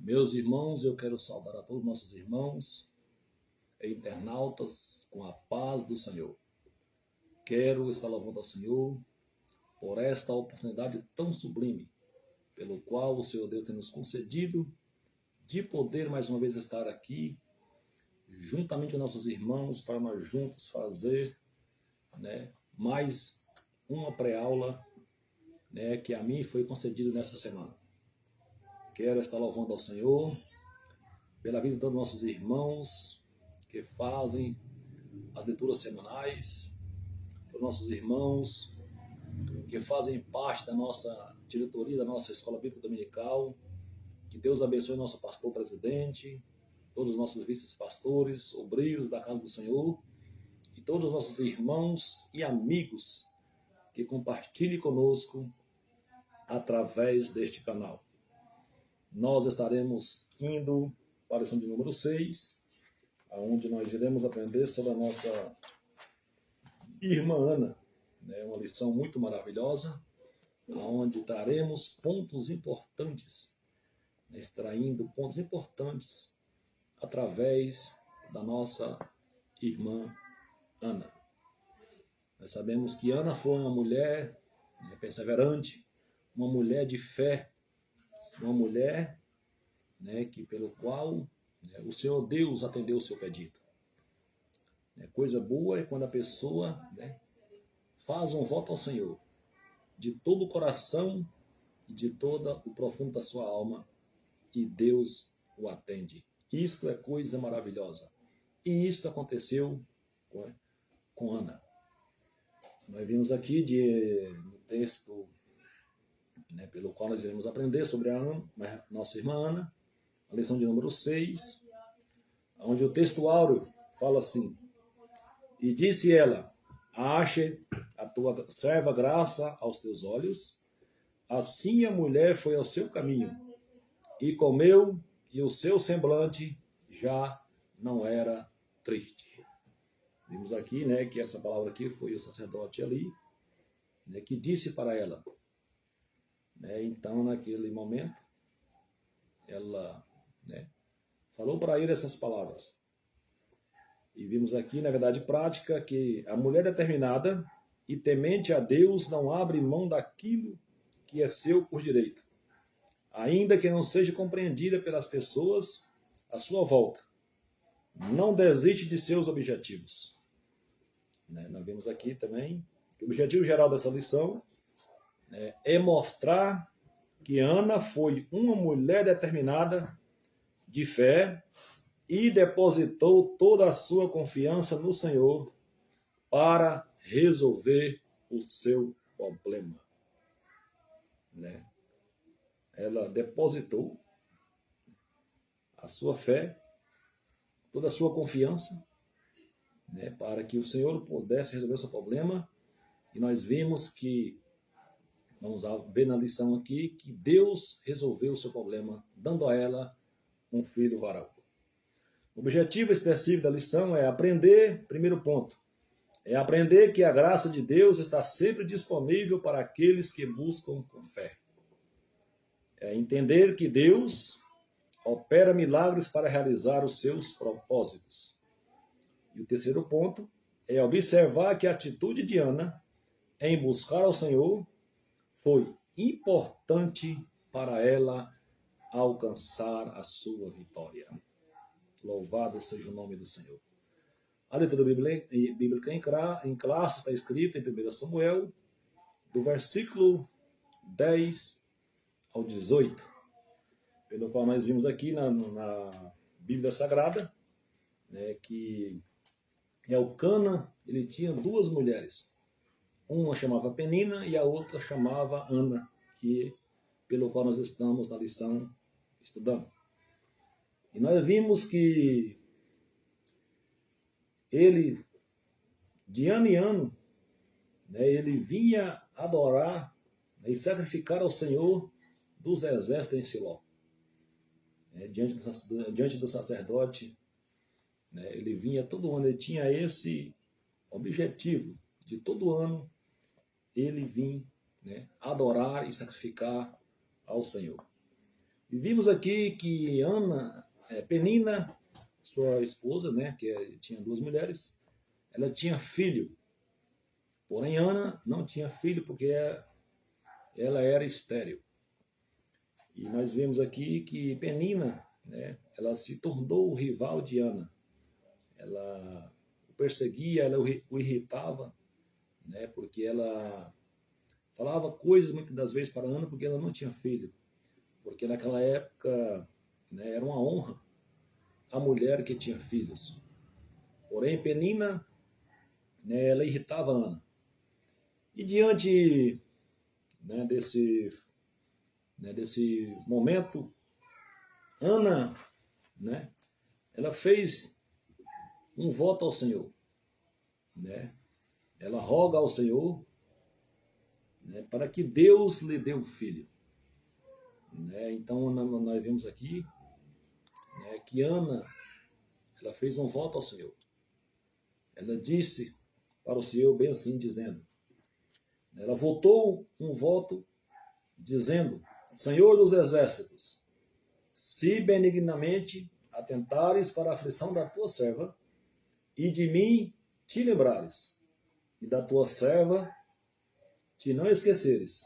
Meus irmãos, eu quero saudar a todos os nossos irmãos e internautas com a paz do Senhor. Quero estar louvando ao Senhor por esta oportunidade tão sublime, pelo qual o Senhor Deus tem nos concedido de poder mais uma vez estar aqui, juntamente com nossos irmãos, para nós juntos fazer mais uma pré-aula que a mim foi concedido nessa semana. Quero estar louvando ao Senhor pela vida de todos os nossos irmãos que fazem as leituras semanais, todos os nossos irmãos que fazem parte da nossa diretoria, da nossa Escola Bíblica Dominical. Que Deus abençoe nosso pastor presidente, todos os nossos vice-pastores, obreiros da casa do Senhor e todos os nossos irmãos e amigos que compartilhem conosco através deste canal. Nós estaremos indo para a lição de número 6, onde nós iremos aprender sobre a nossa irmã Ana. Uma lição muito maravilhosa, onde traremos pontos importantes, extraindo pontos importantes através da nossa irmã Ana. Nós sabemos que Ana foi uma mulher perseverante, uma mulher de fé, uma mulher que pelo qual o Senhor Deus atendeu o seu pedido. Coisa boa é quando a pessoa faz um voto ao Senhor, de todo o coração e de todo o profundo da sua alma, e Deus o atende. Isto é coisa maravilhosa. E isto aconteceu com Ana. Nós vimos aqui no texto pelo qual nós iremos aprender sobre a nossa irmã Ana, a lição de número 6, onde o texto áureo fala assim: E disse ela, ache a tua serva graça aos teus olhos. Assim a mulher foi ao seu caminho, e comeu, e o seu semblante já não era triste. Vimos aqui que essa palavra aqui foi o sacerdote ali, que disse para ela. Então, naquele momento, ela falou para ele essas palavras. E vimos aqui, na verdade prática, que a mulher determinada e temente a Deus não abre mão daquilo que é seu por direito, ainda que não seja compreendida pelas pessoas à sua volta. Não desiste de seus objetivos. Nós vimos aqui também que o objetivo geral dessa lição é mostrar que Ana foi uma mulher determinada de fé e depositou toda a sua confiança no Senhor para resolver o seu problema. Ela depositou a sua fé, toda a sua confiança, para que o Senhor pudesse resolver o seu problema. E nós vimos que, vamos ver na lição aqui, que Deus resolveu o seu problema, dando a ela um filho varão. O objetivo específico da lição é aprender, primeiro ponto, é aprender que a graça de Deus está sempre disponível para aqueles que buscam com fé. É entender que Deus opera milagres para realizar os seus propósitos. E o terceiro ponto é observar que a atitude de Ana em buscar ao Senhor foi importante para ela alcançar a sua vitória. Louvado seja o nome do Senhor. A leitura bíblica em classe está escrita em 1 Samuel, do versículo 10 ao 18, pelo qual nós vimos aqui na Bíblia Sagrada, que Elcana, ele tinha duas mulheres. Uma chamava Penina e a outra chamava Ana, pelo qual nós estamos na lição estudando. E nós vimos que ele, de ano em ano, ele vinha adorar e sacrificar ao Senhor dos exércitos em Siló. Diante do sacerdote, ele vinha todo ano, ele tinha esse objetivo de todo ano ele vir adorar e sacrificar ao Senhor. E vimos aqui que Penina, sua esposa, né, tinha duas mulheres, ela tinha filho. Porém, Ana não tinha filho porque ela era estéril. E nós vemos aqui que Penina, né, ela se tornou o rival de Ana. Ela o perseguia, ela o irritava, né, porque ela falava coisas muitas das vezes para Ana porque ela não tinha filho. Porque naquela época, né, era uma honra a mulher que tinha filhos. Porém, Penina, né, ela irritava Ana. E diante, né, desse momento, Ana, né, ela fez um voto ao Senhor. Né? Ela roga ao Senhor, né, para que Deus lhe dê um filho. Né? Então, nós vemos aqui, né, que Ana, ela fez um voto ao Senhor. Ela disse para o Senhor bem assim, dizendo, ela votou um voto dizendo, Senhor dos exércitos, se benignamente atentares para a aflição da tua serva, e de mim te lembrares, e da tua serva te não esqueceres,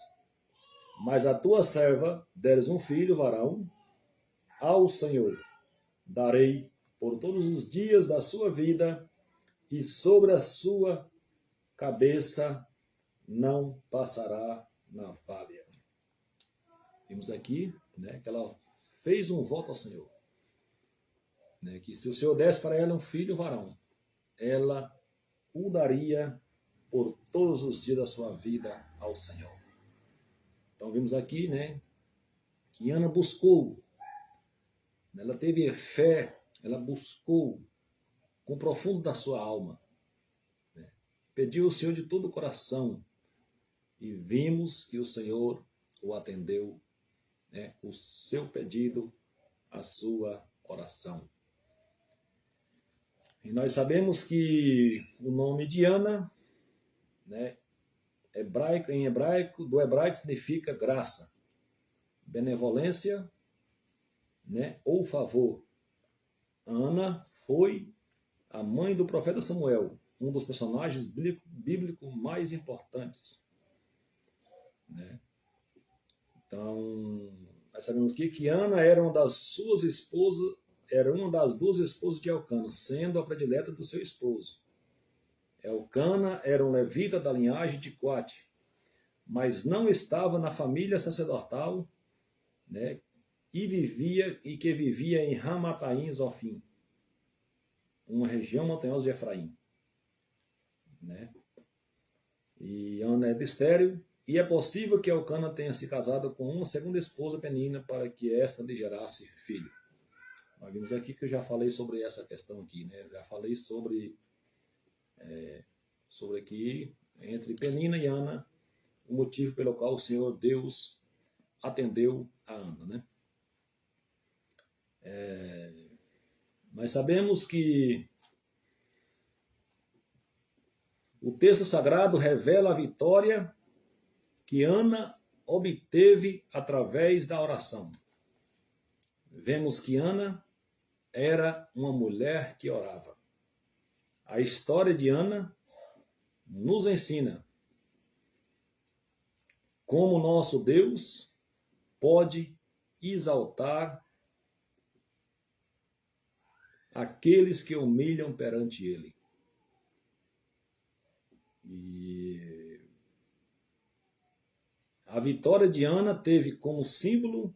mas a tua serva deres um filho varão, ao Senhor darei por todos os dias da sua vida, e sobre a sua cabeça não passará navalha. Vimos aqui, né, que ela fez um voto ao Senhor, né, que se o Senhor desse para ela um filho varão, ela o daria por todos os dias da sua vida ao Senhor. Então vimos aqui, né, que Ana buscou, ela teve fé, ela buscou com o profundo da sua alma, né, pediu ao Senhor de todo o coração, e vimos que o Senhor o atendeu, né, o seu pedido, a sua oração. E nós sabemos que o nome de Ana, né, do hebraico significa graça, benevolência, né, ou favor. Ana foi a mãe do profeta Samuel, um dos personagens bíblicos mais importantes. Né? Então, nós sabemos aqui que Ana era uma das suas esposas, era uma das duas esposas de Elcana, sendo a predileta do seu esposo. Elcana era um levita da linhagem de Coate, mas não estava na família sacerdotal, né, e que vivia em Ramataim Zofim, uma região montanhosa de Efraim. Né? E Ana é estéril, e é possível que Elcana tenha se casado com uma segunda esposa Penina para que esta lhe gerasse filho. Nós vimos aqui que eu já falei sobre essa questão aqui, né? Já falei sobre aqui, entre Penina e Ana, o motivo pelo qual o Senhor Deus atendeu a Ana. Né? Nós sabemos que o texto sagrado revela a vitória que Ana obteve através da oração. Vemos que Ana era uma mulher que orava. A história de Ana nos ensina como nosso Deus pode exaltar aqueles que humilham perante Ele. E a vitória de Ana teve como símbolo,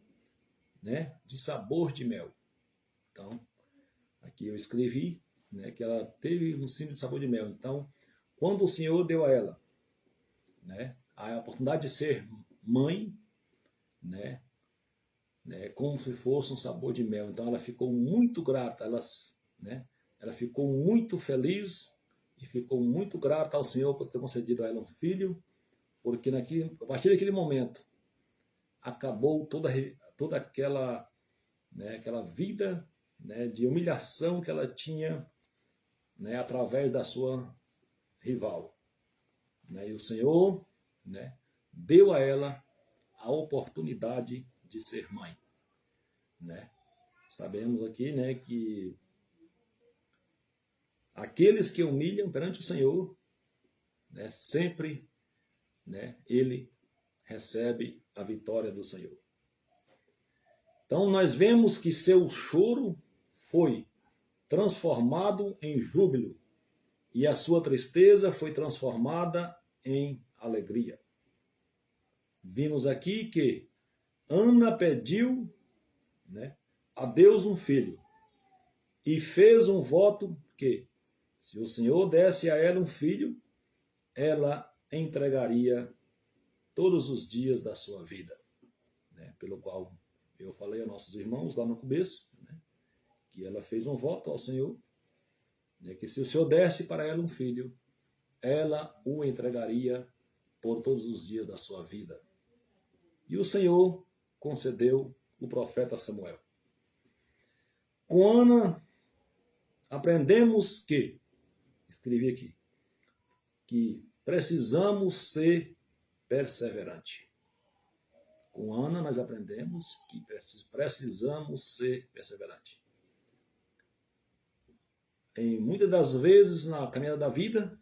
né, de sabor de mel. Então, aqui eu escrevi, né, que ela teve um símbolo de sabor de mel. Então, quando o Senhor deu a ela, né, a oportunidade de ser mãe, né, como se fosse um sabor de mel. Então ela ficou muito grata, ela ficou muito feliz e ficou muito grata ao Senhor por ter concedido a ela um filho, porque a partir daquele momento acabou toda aquela, né, aquela vida, né, de humilhação que ela tinha, né, através da sua rival. Né, e o Senhor, né, deu a ela a oportunidade de ser mãe. né? Sabemos aqui, né, que aqueles que humilham perante o Senhor, né, sempre, né, ele recebe a vitória do Senhor. Então nós vemos que seu choro foi transformado em júbilo e a sua tristeza foi transformada em alegria. Vimos aqui que Ana pediu, né, a Deus um filho e fez um voto que, se o Senhor desse a ela um filho, ela entregaria todos os dias da sua vida, né, pelo qual eu falei aos nossos irmãos lá no começo, né, que ela fez um voto ao Senhor, né, que se o Senhor desse para ela um filho, ela o entregaria por todos os dias da sua vida. E o Senhor concedeu o profeta Samuel. Com Ana, aprendemos que, escrevi aqui, que precisamos ser perseverantes. Com Ana, nós aprendemos que precisamos ser perseverantes. Em muitas das vezes na caminhada da vida,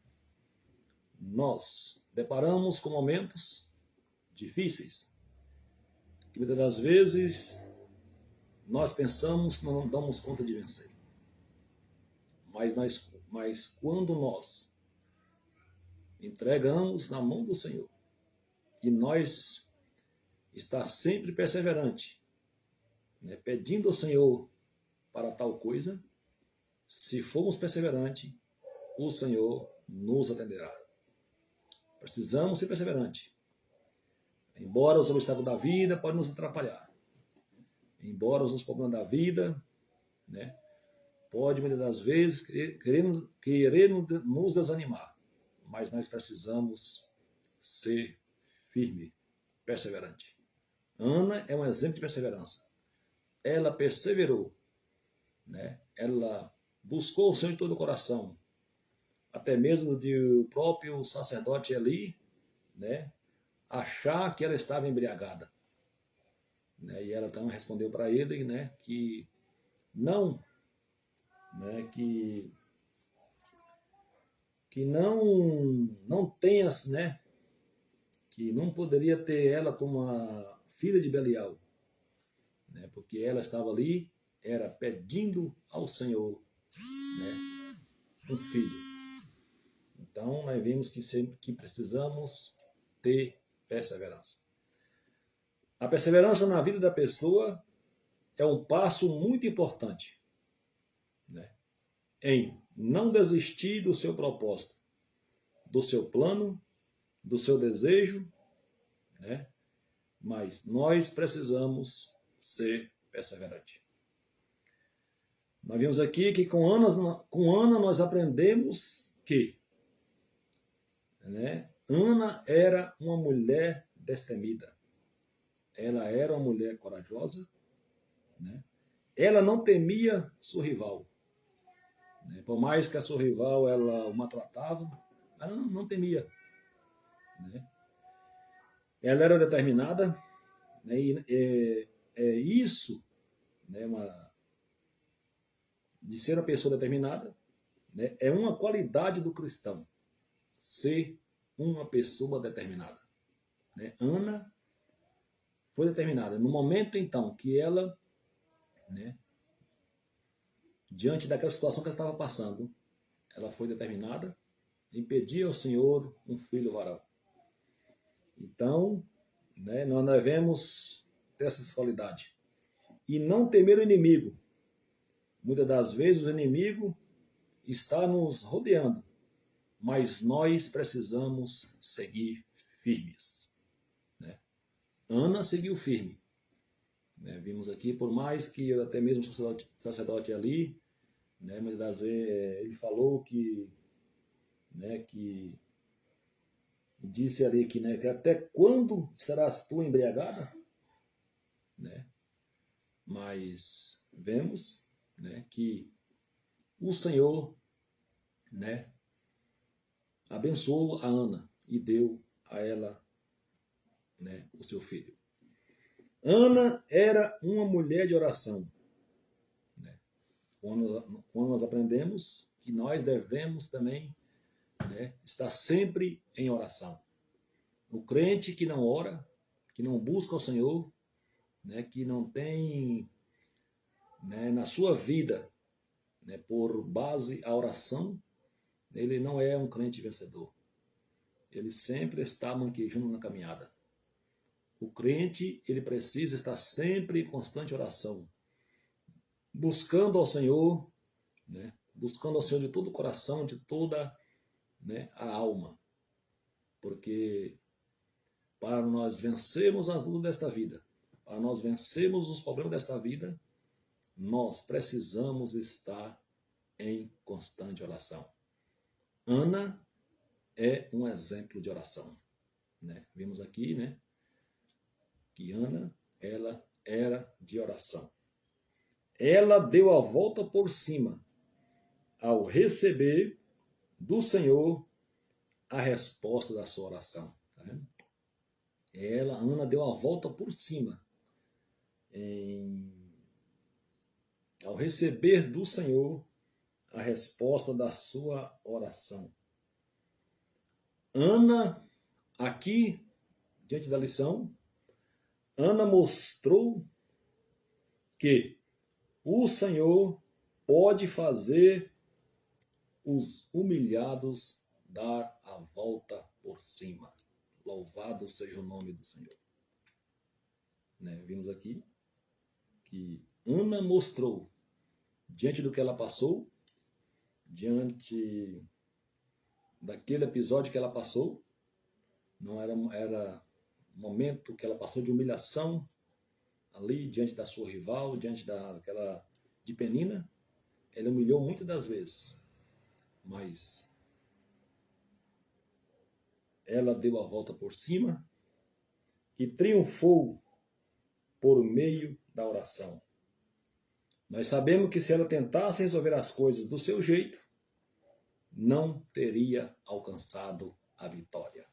nós deparamos com momentos difíceis, que muitas das vezes nós pensamos que não damos conta de vencer. Mas quando nós entregamos na mão do Senhor e nós está sempre perseverante, né, pedindo ao Senhor para tal coisa, se formos perseverantes, o Senhor nos atenderá. Precisamos ser perseverantes. Embora os obstáculos da vida podem nos atrapalhar, embora os problemas da vida, né, pode muitas das vezes querer nos desanimar, mas nós precisamos ser firme, perseverante. Ana é um exemplo de perseverança. Ela perseverou, né? Ela buscou o Senhor de todo o coração, até mesmo de o próprio sacerdote Eli, né, achar que ela estava embriagada, né? E ela então respondeu para ele, né, que não, né, que não tenha, né, que não poderia ter ela como a filha de Belial, né, porque ela estava ali, era pedindo ao Senhor, né, um filho. Então nós vimos que sempre que precisamos ter perseverança. A perseverança na vida da pessoa é um passo muito importante, né, em não desistir do seu propósito, do seu plano, do seu desejo, né? Mas nós precisamos ser perseverantes. Nós vimos aqui que com Ana nós aprendemos que, né, Ana era uma mulher destemida. Ela era uma mulher corajosa, né? Ela não temia sua rival, né? Por mais que a sua rival ela o maltratava, ela não temia, né? Ela era determinada, né? E isso, né, de ser uma pessoa determinada, né, é uma qualidade do cristão, ser uma pessoa determinada, né? Ana foi determinada. No momento, então, que ela, né, diante daquela situação que ela estava passando, ela foi determinada em pedir ao Senhor um filho varão. Então, né, nós devemos ter essa qualidade. E não temer o inimigo. Muitas das vezes o inimigo está nos rodeando, mas nós precisamos seguir firmes, né? Ana seguiu firme, né? Vimos aqui, por mais que até mesmo o sacerdote ali, né, muitas das vezes ele falou que, né, que disse ali que, né, que até quando estarás tu embriagada, né? Mas vemos, né, que o Senhor, né, abençoou a Ana e deu a ela, né, o seu filho. Ana era uma mulher de oração. Né? Quando nós aprendemos que nós devemos também, né, estar sempre em oração. O crente que não ora, que não busca o Senhor, né, que não tem, né, na sua vida, né, por base a oração, ele não é um crente vencedor. Ele sempre está manquejando na caminhada. O crente, ele precisa estar sempre em constante oração, buscando ao Senhor, né, buscando ao Senhor de todo o coração, de toda, né, a alma. Porque para nós vencermos as lutas desta vida, para nós vencermos os problemas desta vida, nós precisamos estar em constante oração. Ana é um exemplo de oração. Né? Vimos aqui, né, que Ana, ela era de oração. Ela deu a volta por cima ao receber do Senhor a resposta da sua oração. Tá vendo? Ana, deu a volta por cima ao receber do Senhor a resposta da sua oração. Ana, aqui, diante da lição, Ana mostrou que o Senhor pode fazer os humilhados dar a volta por cima. Louvado seja o nome do Senhor. Né? Vimos aqui que Ana mostrou, diante do que ela passou, diante daquele episódio que ela passou, não era um momento que ela passou de humilhação ali diante da sua rival, diante daquela de Penina. Ela humilhou muitas das vezes, mas ela deu a volta por cima e triunfou por meio da oração. Nós sabemos que se ela tentasse resolver as coisas do seu jeito, não teria alcançado a vitória.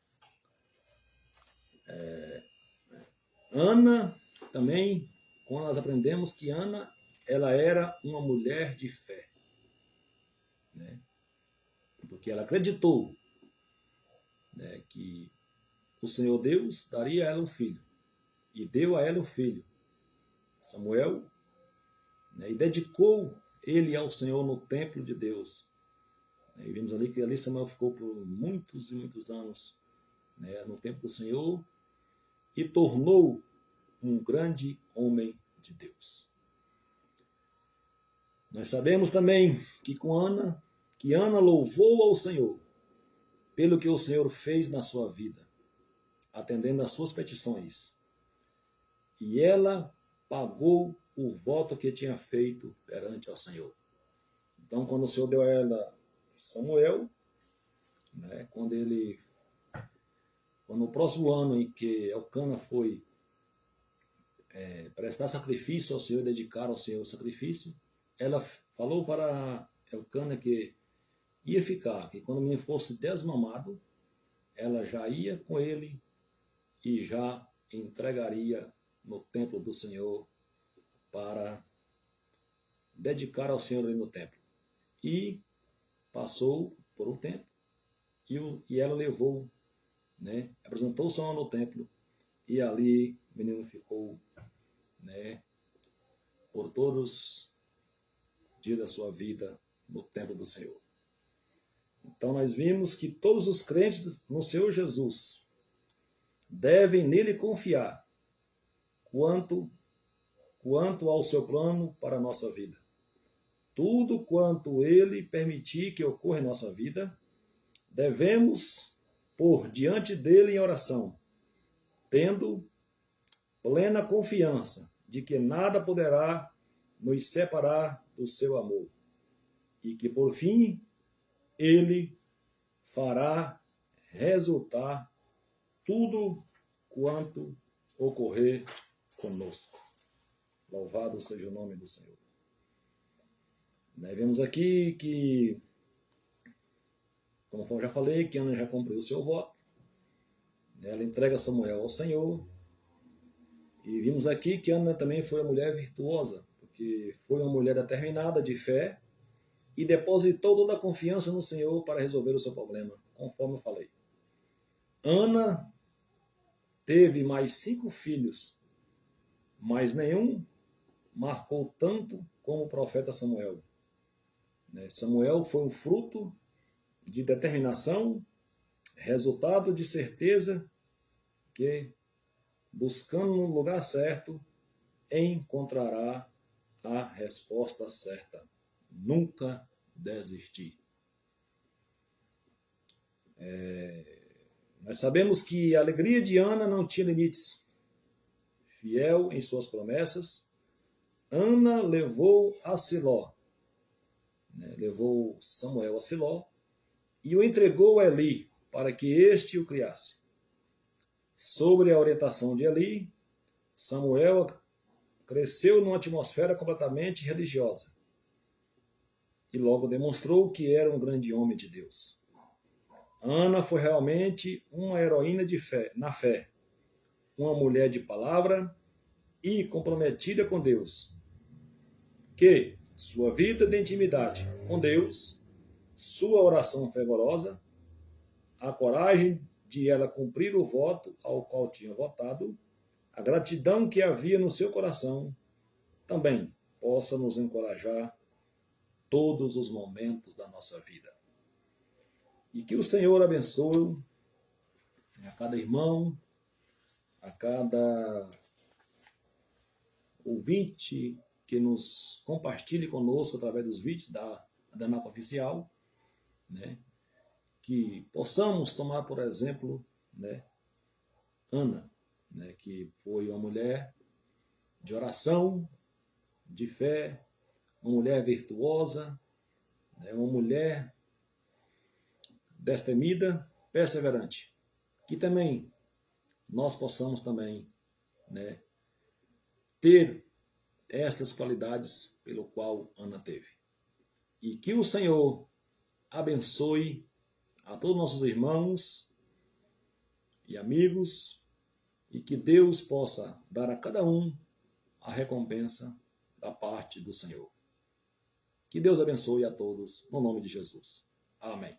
Ana também, quando nós aprendemos que Ana, ela era uma mulher de fé, né? Porque ela acreditou, né, que o Senhor Deus daria a ela um filho, e deu a ela um filho, Samuel, né, e dedicou ele ao Senhor no templo de Deus. E vimos ali que ali Samuel ficou por muitos e muitos anos, né, no templo do Senhor, e tornou um grande homem de Deus. Nós sabemos também que Ana louvou ao Senhor pelo que o Senhor fez na sua vida, atendendo às suas petições. E ela pagou o voto que tinha feito perante ao Senhor. Então, quando o Senhor deu a ela Samuel, né, quando no próximo ano em que Elcana foi prestar sacrifício ao Senhor, dedicar ao Senhor o sacrifício, ela falou para Elcana que ia ficar, que quando o menino fosse desmamado, ela já ia com ele e já entregaria no templo do Senhor para dedicar ao Senhor ali no templo. E passou por um tempo e ela levou, né, apresentou o Senhor no templo, e ali o menino ficou, né, por todos os dias da sua vida no templo do Senhor. Então nós vimos que todos os crentes no Senhor Jesus devem nele confiar quanto ao seu plano para a nossa vida. Tudo quanto ele permitir que ocorra em nossa vida, devemos pôr diante dele em oração, tendo plena confiança de que nada poderá nos separar do seu amor, e que por fim ele fará resultar tudo quanto ocorrer conosco. Louvado seja o nome do Senhor. Nós vemos aqui que, como eu já falei, que Ana já cumpriu o seu voto. Ela entrega Samuel ao Senhor. E vimos aqui que Ana também foi uma mulher virtuosa, porque foi uma mulher determinada, de fé, e depositou toda a confiança no Senhor para resolver o seu problema, conforme eu falei. Ana teve mais 5 filhos, mas nenhum marcou tanto como o profeta Samuel. Samuel foi um fruto de determinação, resultado de certeza que, buscando no lugar certo, encontrará a resposta certa. Nunca desistir. Nós sabemos que a alegria de Ana não tinha limites. Fiel em suas promessas, Ana levou a Siló, levou Samuel a Siló e o entregou a Eli para que este o criasse. Sobre a orientação de Eli, Samuel cresceu numa atmosfera completamente religiosa e logo demonstrou que era um grande homem de Deus. Ana foi realmente uma heroína de fé, na fé, uma mulher de palavra e comprometida com Deus, que sua vida de intimidade com Deus, sua oração fervorosa, a coragem de ela cumprir o voto ao qual tinha votado, a gratidão que havia no seu coração, também possa nos encorajar todos os momentos da nossa vida. E que o Senhor abençoe a cada irmão, a cada ouvinte que nos compartilhe conosco através dos vídeos da ANAPA Oficial, que possamos tomar, por exemplo, Ana, que foi uma mulher de oração, de fé, uma mulher virtuosa, uma mulher destemida, perseverante. Que também nós possamos também ter estas qualidades pelo qual Ana teve. E que o Senhor abençoe a todos nossos irmãos e amigos e que Deus possa dar a cada um a recompensa da parte do Senhor. Que Deus abençoe a todos, no nome de Jesus. Amém.